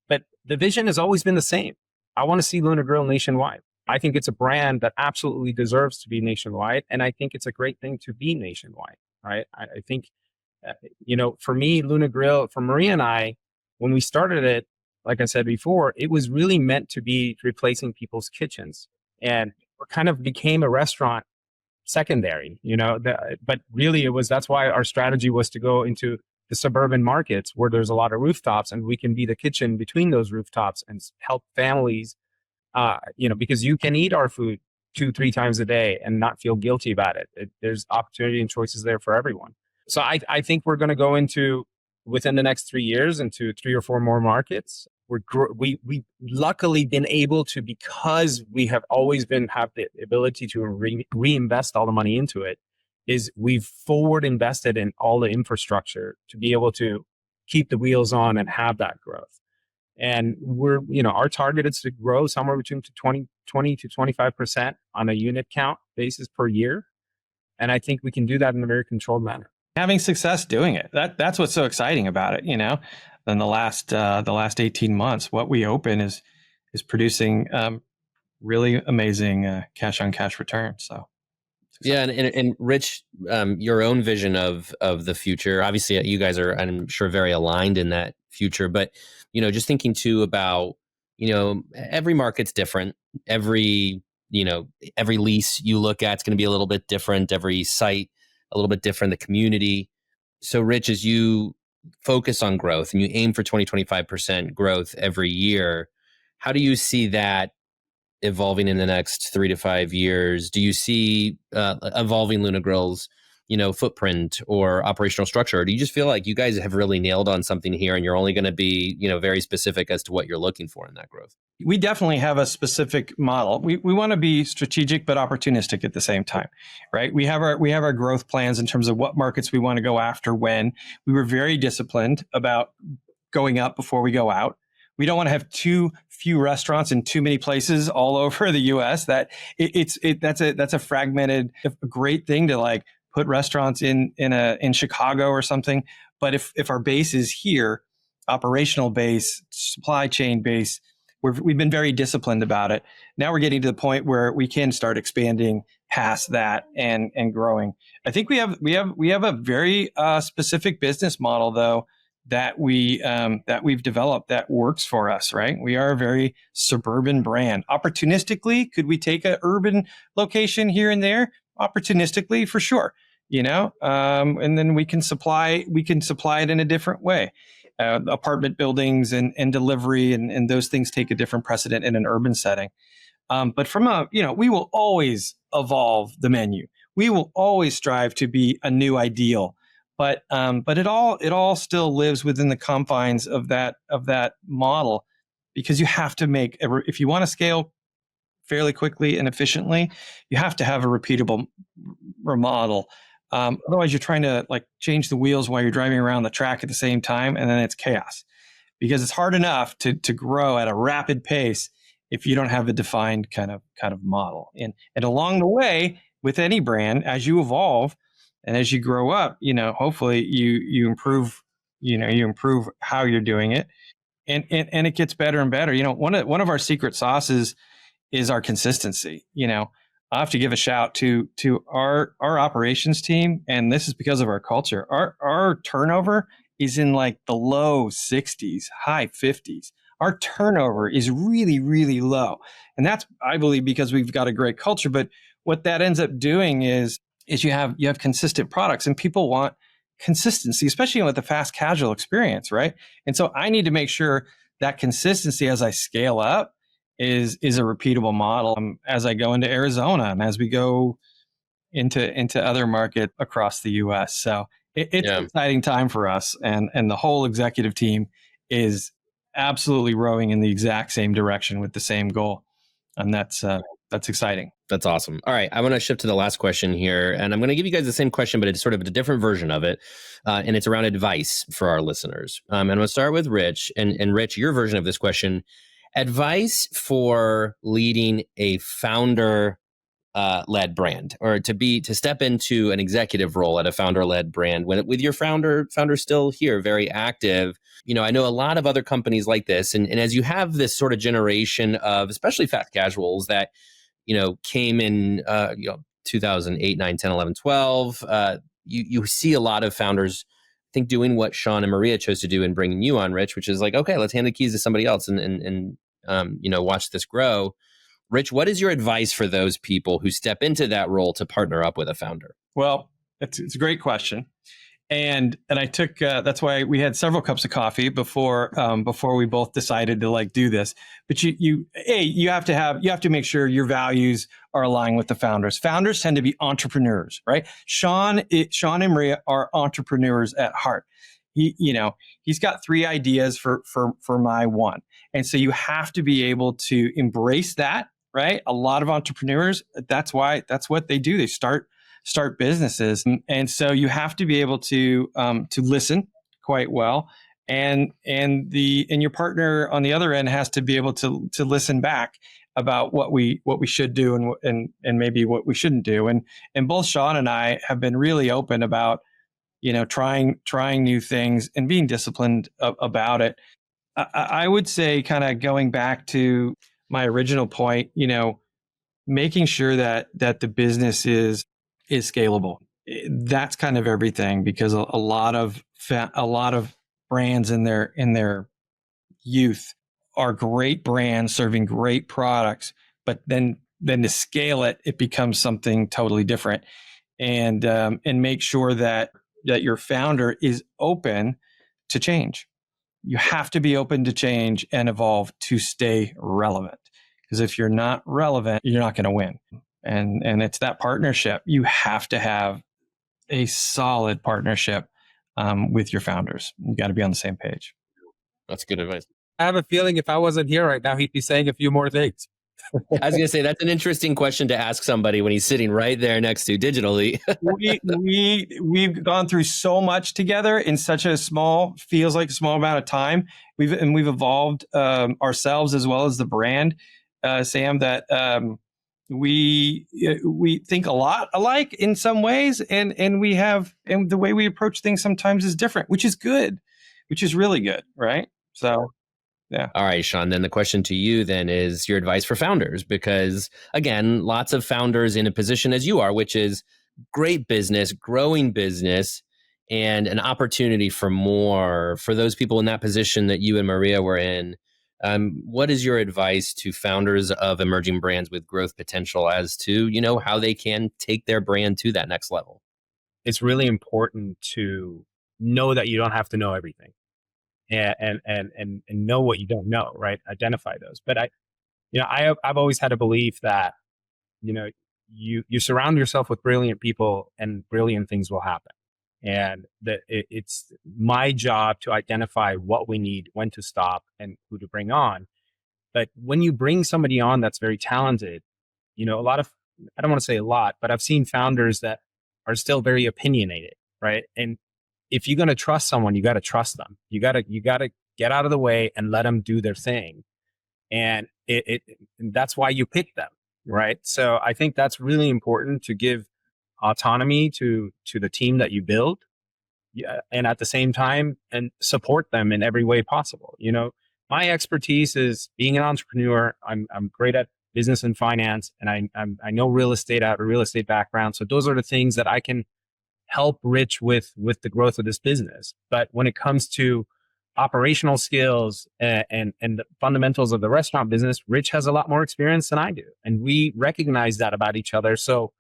But the vision has always been the same. I want to see Luna Grill nationwide. I think it's a brand that absolutely deserves to be nationwide, and I think it's a great thing to be nationwide, right? I think, for me, Luna Grill, for Maria and I, when we started it, like I said before, it was really meant to be replacing people's kitchens, and it kind of became a restaurant secondary, but really that's why our strategy was to go into the suburban markets where there's a lot of rooftops, and we can be the kitchen between those rooftops and help families, because you can eat our food 2-3 times a day and not feel guilty about it. There's opportunity and choices there for everyone. So I think we're going to go within the next 3 years into 3 or 4 more markets. We luckily been able to, because we have always have the ability to reinvest all the money into it, is we've forward invested in all the infrastructure to be able to keep the wheels on and have that growth. And our target is to grow somewhere between 20 to 25% on a unit count basis per year. And I think we can do that in a very controlled manner. Having success doing it. That's what's so exciting about it, In the last 18 months, what we open is producing really amazing cash on cash returns. So yeah, and Rich, your own vision of the future. Obviously, you guys are, I'm sure, very aligned in that future. But just thinking too about every market's different. Every lease you look at is going to be a little bit different. Every site a little bit different. The community. So, Rich, as you focus on growth and you aim for 20-25% growth every year, how do you see that evolving in the next 3 to 5 years? Do you see evolving Luna Grill's, footprint or operational structure? Or do you just feel like you guys have really nailed on something here and you're only going to be, very specific as to what you're looking for in that growth? We definitely have a specific model. We want to be strategic but opportunistic at the same time, right? We have our growth plans in terms of what markets we want to go after when. We were very disciplined about going up before we go out. We don't want to have too few restaurants in too many places all over the U.S. That's a fragmented, a great thing to like put restaurants in Chicago or something. But if our base is here, operational base, supply chain base, we've been very disciplined about it. Now we're getting to the point where we can start expanding past that and growing. I think we have a very specific business model though that we've developed that works for us, right? We are a very suburban brand. Opportunistically, could we take an urban location here and there? Opportunistically, for sure, and then we can supply it in a different way. Apartment buildings and delivery and those things take a different precedent in an urban setting. But from we will always evolve the menu. We will always strive to be a new ideal. But it all still lives within the confines of that model, because you have to if you want to scale fairly quickly and efficiently, you have to have a repeatable remodel. Otherwise, you're trying to like change the wheels while you're driving around the track at the same time, and then it's chaos, because it's hard enough to grow at a rapid pace if you don't have a defined kind of model. And along the way, with any brand, as you evolve and as you grow up, hopefully you improve, you improve how you're doing it, and it gets better and better. One of our secret sauces is our consistency. I have to give a shout to our operations team, and this is because of our culture. Our turnover is in like the low 60s, high 50s. Our turnover is really, really low. And that's, I believe, because we've got a great culture. But what that ends up doing is you have consistent products, and people want consistency, especially with the fast casual experience, right? And so I need to make sure that consistency as I scale up is a repeatable model as I go into Arizona and as we go into other markets across the U.S. So it's an exciting time for us, and the whole executive team is absolutely rowing in the exact same direction with the same goal, and that's exciting. That's awesome. All right, I want to shift to the last question here, and I'm going to give you guys the same question, but it's sort of a different version of it, and it's around advice for our listeners. And I'm going to start with Rich, and Rich, your version of this question: advice for leading a founder led brand, or to step into an executive role at a founder led brand with your founder still here, very active. I know a lot of other companies like this, and as you have this sort of generation of especially fast casuals that came in 2008, 9, 10, 11, 12, you see a lot of founders, I think, doing what Sean and Maria chose to do and bringing you on, Rich, which is like, okay, let's hand the keys to somebody else and watch this grow. Rich, what is your advice for those people who step into that role to partner up with a founder? Well, it's a great question. And I took, that's why we had several cups of coffee before we both decided to like do this. But you have to make sure your values are aligned with the founders. Founders tend to be entrepreneurs, right? Sean and Maria are entrepreneurs at heart. He's got 3 ideas for my one. And so you have to be able to embrace that, right? A lot of entrepreneurs, that's what they do. They start businesses. And so you have to be able to listen quite well. And your partner on the other end has to be able to listen back about what we should do and maybe what we shouldn't do. And both Sean and I have been really open about, trying new things and being disciplined about it. I would say, kind of going back to my original point, making sure that the business is scalable. That's kind of everything, because a lot of brands in their youth are great brands serving great products, but then to scale it becomes something totally different. And make sure that your founder is open to change. You have to be open to change and evolve to stay relevant. Because if you're not relevant, you're not going to win. And it's that partnership. You have to have a solid partnership with your founders. You got to be on the same page. That's good advice. I have a feeling if I wasn't here right now, he'd be saying a few more things. I was going to say, that's an interesting question to ask somebody when he's sitting right there next to digitally. We've gone through so much together in such a feels like a small amount of time. We've evolved ourselves as well as the brand, Sam, that we think a lot alike in some ways, and the way we approach things sometimes is different, which is good, which is really good, right? So. Yeah. All right, Sean, then the question to you then is your advice for founders, because again, lots of founders in a position as you are, which is great business, growing business, and an opportunity for more for those people in that position that you and Maria were in. What is your advice to founders of emerging brands with growth potential as to, how they can take their brand to that next level? It's really important to know that you don't have to know everything. And know what you don't know, right? Identify those. But I've always had a belief that, you surround yourself with brilliant people and brilliant things will happen. And it's my job to identify what we need, when to stop, and who to bring on. But when you bring somebody on that's very talented, a lot of, I don't want to say a lot, but I've seen founders that are still very opinionated, right? And if you're going to trust someone, you got to trust them. You got to get out of the way and let them do their thing. And and that's why you pick them, right? So I think that's really important, to give autonomy to the team that you build. Yeah, and at the same time, and support them in every way possible. My expertise is being an entrepreneur. I'm great at business and finance, and I know real estate. I have a real estate background, so those are the things that I can help Rich with the growth of this business. But when it comes to operational skills and the fundamentals of the restaurant business, Rich has a lot more experience than I do, and we recognize that about each other. So,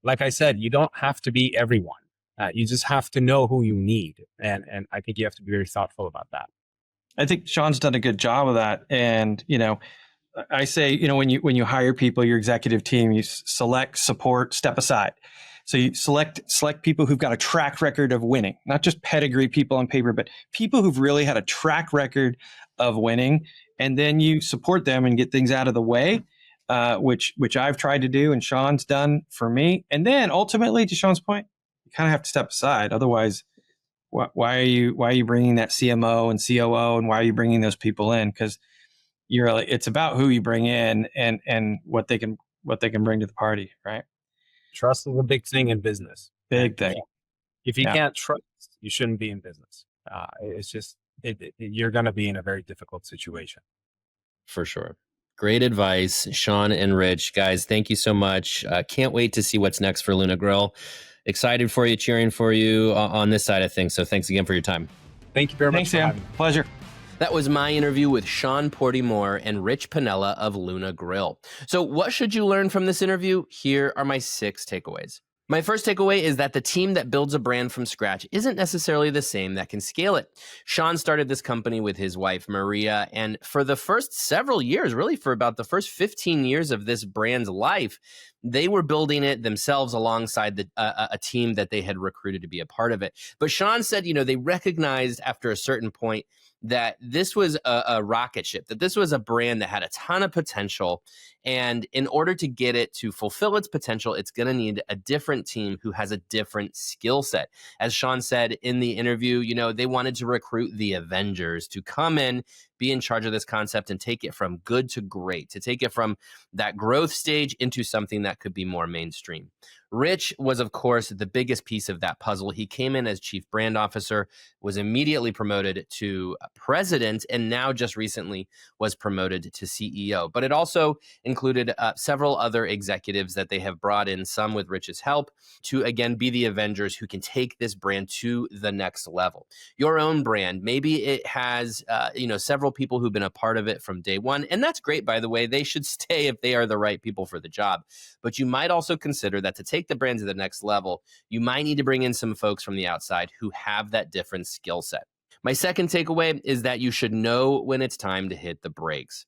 like I said, you don't have to be everyone. You just have to know who you need, and I think you have to be very thoughtful about that. I think Sean's done a good job of that. And, I say, when you hire people, your executive team, you select, support, step aside. So you select people who've got a track record of winning, not just pedigree people on paper, but people who've really had a track record of winning. And then you support them and get things out of the way, which I've tried to do and Sean's done for me. And then ultimately, to Sean's point, you kind of have to step aside. Otherwise, why are you bringing that CMO and COO, and why are you bringing those people in? Because it's about who you bring in and what they can bring to the party, right? Trust is a big thing in business. Big thing. If you can't trust, you shouldn't be in business. It's just you're going to be in a very difficult situation. For sure. Great advice, Sean and Rich. Guys, thank you so much. Can't wait to see what's next for Luna Grill. Excited for you, cheering for you on this side of things. So thanks again for your time. Thank you very much. Thanks, Sam. Pleasure. That was my interview with Sean Pourteymour and Rich Pinnella of Luna Grill. So what should you learn from this interview? Here are my 6 takeaways. My first takeaway is that the team that builds a brand from scratch isn't necessarily the same that can scale it. Sean started this company with his wife, Maria, and for the first several years, really for about the first 15 years of this brand's life, they were building it themselves alongside a team that they had recruited to be a part of it. But Sean said, they recognized after a certain point that this was a rocket ship, that this was a brand that had a ton of potential. And in order to get it to fulfill its potential, it's going to need a different team who has a different skill set. As Sean said in the interview, they wanted to recruit the Avengers to come in, be in charge of this concept and take it from good to great, to take it from that growth stage into something that could be more mainstream. Rich was, of course, the biggest piece of that puzzle. He came in as chief brand officer, was immediately promoted to president, and now just recently was promoted to CEO. But it also included several other executives that they have brought in, some with Rich's help, to again be the Avengers who can take this brand to the next level. Your own brand, maybe it has several people who've been a part of it from day one, and that's great, by the way. They should stay if they are the right people for the job. But you might also consider that to take the brand to the next level, you might need to bring in some folks from the outside who have that different skill set. My second takeaway is that you should know when it's time to hit the brakes.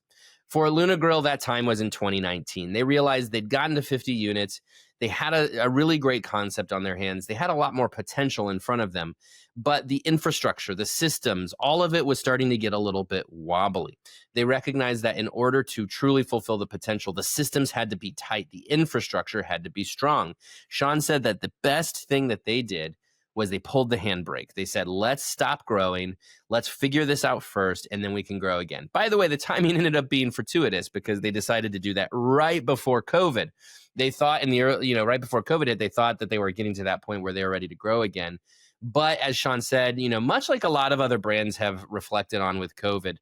For Luna Grill, that time was in 2019. They realized they'd gotten to 50 units. They had a really great concept on their hands. They had a lot more potential in front of them, but the infrastructure, the systems, all of it was starting to get a little bit wobbly. They recognized that in order to truly fulfill the potential, the systems had to be tight. The infrastructure had to be strong. Sean said that the best thing that they did was they pulled the handbrake. They said, let's stop growing. Let's figure this out first, and then we can grow again. By the way, the timing ended up being fortuitous because they decided to do that right before COVID. They thought in the early, right before COVID hit, they thought that they were getting to that point where they were ready to grow again. But as Sean said, much like a lot of other brands have reflected on with COVID,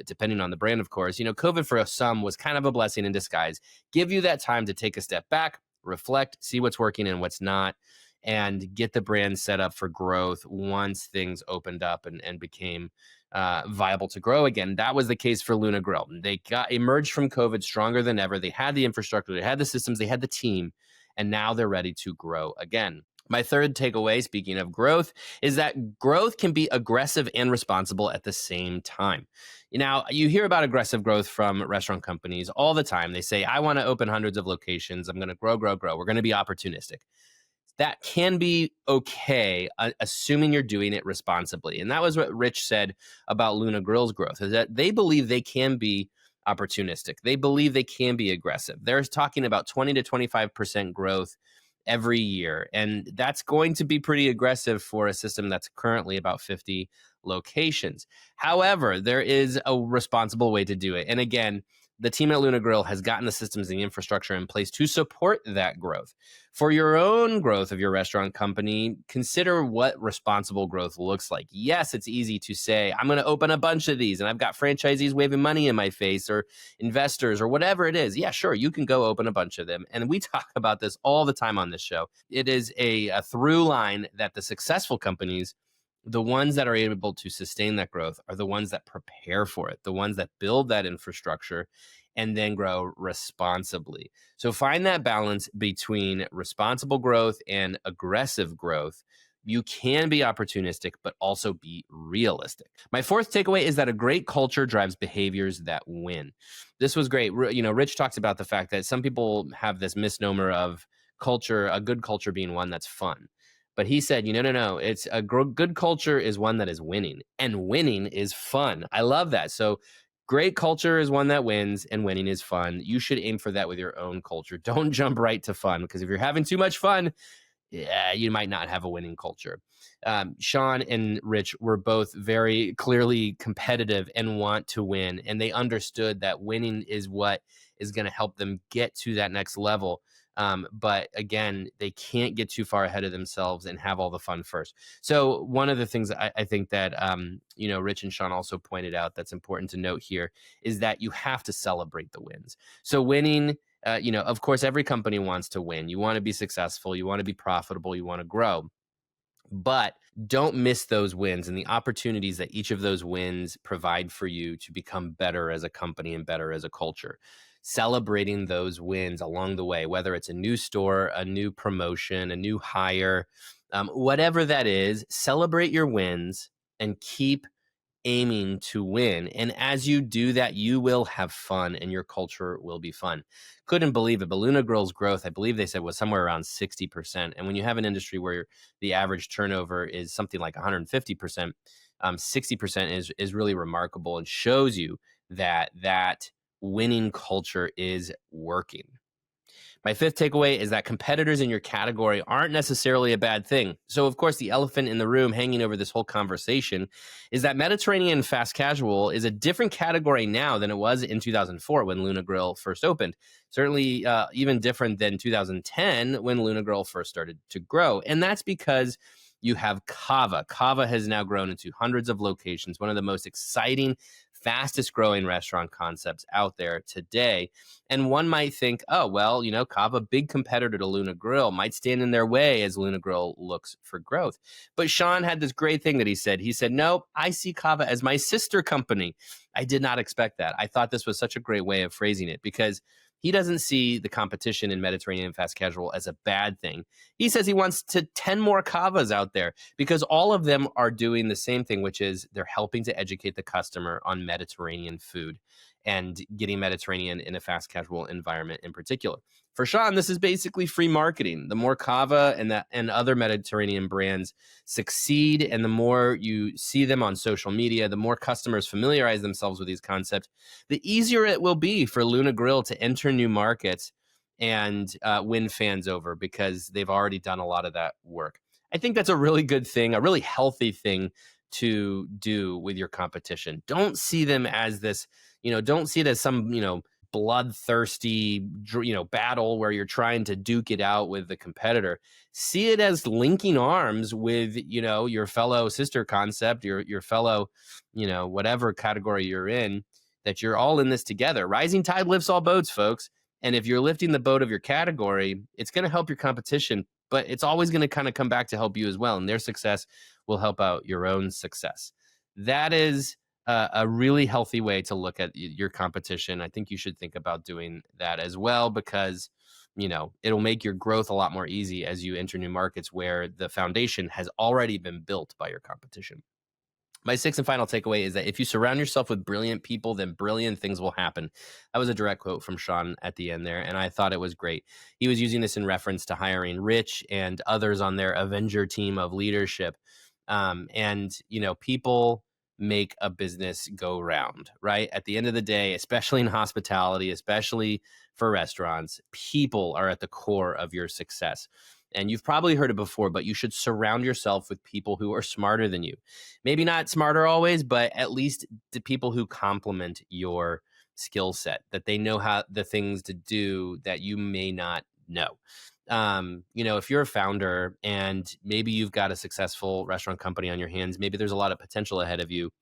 depending on the brand, of course, COVID for some was kind of a blessing in disguise. Give you that time to take a step back, reflect, see what's working and what's not, and get the brand set up for growth once things opened up and became viable to grow again. That was the case for Luna Grill. They emerged from COVID stronger than ever. They had the infrastructure, they had the systems, they had the team, and now they're ready to grow again. My third takeaway, speaking of growth, is that growth can be aggressive and responsible at the same time. Now, you hear about aggressive growth from restaurant companies all the time. They say, I want to open hundreds of locations. I'm going to grow. We're going to be opportunistic. that can be okay, assuming you're doing it responsibly. And that was what Rich said about Luna Grill's growth, is that they believe they can be opportunistic. They believe they can be aggressive. They're talking about 20 to 25% growth every year. And that's going to be pretty aggressive for a system that's currently about 50 locations. However, there is a responsible way to do it. And again, the team at Luna Grill has gotten the systems and the infrastructure in place to support that growth. For your own growth of your restaurant company, consider what responsible growth looks like. Yes, it's easy to say, I'm going to open a bunch of these and I've got franchisees waving money in my face or investors or whatever it is. Yeah, sure, you can go open a bunch of them. And we talk about this all the time on this show. It is a through line that the successful companies, the ones that are able to sustain that growth, are the ones that prepare for it, the ones that build that infrastructure and then grow responsibly. So find that balance between responsible growth and aggressive growth. You can be opportunistic, but also be realistic. My fourth takeaway is that a great culture drives behaviors that win. This was great. Rich talks about the fact that some people have this misnomer of culture, a good culture being one that's fun. But he said, no. It's a good culture is one that is winning, and winning is fun. I love that. So great culture is one that wins, and winning is fun. You should aim for that with your own culture. Don't jump right to fun, because if you're having too much fun, yeah, you might not have a winning culture. Sean and Rich were both very clearly competitive and want to win, and they understood that winning is what is going to help them get to that next level. But again, they can't get too far ahead of themselves and have all the fun first. So one of the things I think that, Rich and Sean also pointed out that's important to note here is that you have to celebrate the wins. So winning, of course, every company wants to win. You want to be successful. You want to be profitable. You want to grow. But don't miss those wins and the opportunities that each of those wins provide for you to become better as a company and better as a culture. Celebrating those wins along the way, whether it's a new store, a new promotion, a new hire, whatever that is, celebrate your wins and keep aiming to win. And as you do that, you will have fun and your culture will be fun. Couldn't believe it, but Luna Grill's growth, I believe they said, was somewhere around 60%. And when you have an industry where the average turnover is something like 150%, 60% is really remarkable and shows you that winning culture is working. My fifth takeaway is that competitors in your category aren't necessarily a bad thing. So, of course, the elephant in the room hanging over this whole conversation is that Mediterranean fast casual is a different category now than it was in 2004 when Luna Grill first opened. Certainly even different than 2010 when Luna Grill first started to grow. And that's because you have Cava. Cava has now grown into hundreds of locations, one of the most exciting, fastest growing restaurant concepts out there today. And one might think, oh, well, Cava, big competitor to Luna Grill, might stand in their way as Luna Grill looks for growth. But Sean had this great thing that he said. He said, no, I see Cava as my sister company. I did not expect that. I thought this was such a great way of phrasing it because he doesn't see the competition in Mediterranean fast casual as a bad thing. He says he wants 10 more Cavas out there because all of them are doing the same thing, which is they're helping to educate the customer on Mediterranean food and getting Mediterranean in a fast casual environment in particular. For Sean, this is basically free marketing. The more Cava and other Mediterranean brands succeed, and the more you see them on social media, the more customers familiarize themselves with these concepts, the easier it will be for Luna Grill to enter new markets and win fans over because they've already done a lot of that work. I think that's a really good thing, a really healthy thing to do with your competition. Don't see them as this, don't see it as some, bloodthirsty, battle where you're trying to duke it out with the competitor. See it as linking arms with, your fellow sister concept, your fellow, whatever category you're in, that you're all in this together. Rising tide lifts all boats, folks. And if you're lifting the boat of your category, it's going to help your competition, but it's always going to kind of come back to help you as well. And their success will help out your own success. That is a really healthy way to look at your competition. I think you should think about doing that as well because, it'll make your growth a lot more easy as you enter new markets where the foundation has already been built by your competition. My sixth and final takeaway is that if you surround yourself with brilliant people, then brilliant things will happen. That was a direct quote from Sean at the end there, and I thought it was great. He was using this in reference to hiring Rich and others on their Avenger team of leadership. People make a business go round, right? At the end of the day, especially in hospitality, especially for restaurants, people are at the core of your success. And you've probably heard it before, but you should surround yourself with people who are smarter than you. Maybe not smarter always, but at least the people who complement your skill set, that they know how the things to do that you may not know. If you're a founder and maybe you've got a successful restaurant company on your hands, maybe there's a lot of potential ahead of you,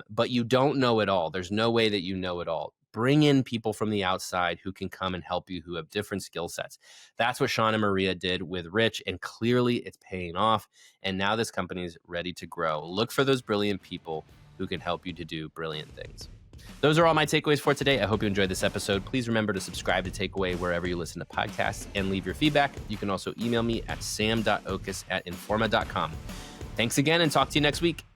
but you don't know it all. There's no way that you know it all. Bring in people from the outside who can come and help you, who have different skill sets. That's what Sean and Maria did with Rich, and clearly it's paying off. And now this company is ready to grow. Look for those brilliant people who can help you to do brilliant things. Those are all my takeaways for today. I hope you enjoyed this episode. Please remember to subscribe to Takeaway wherever you listen to podcasts and leave your feedback. You can also email me at sam.oches@informa.com. Thanks again, and talk to you next week.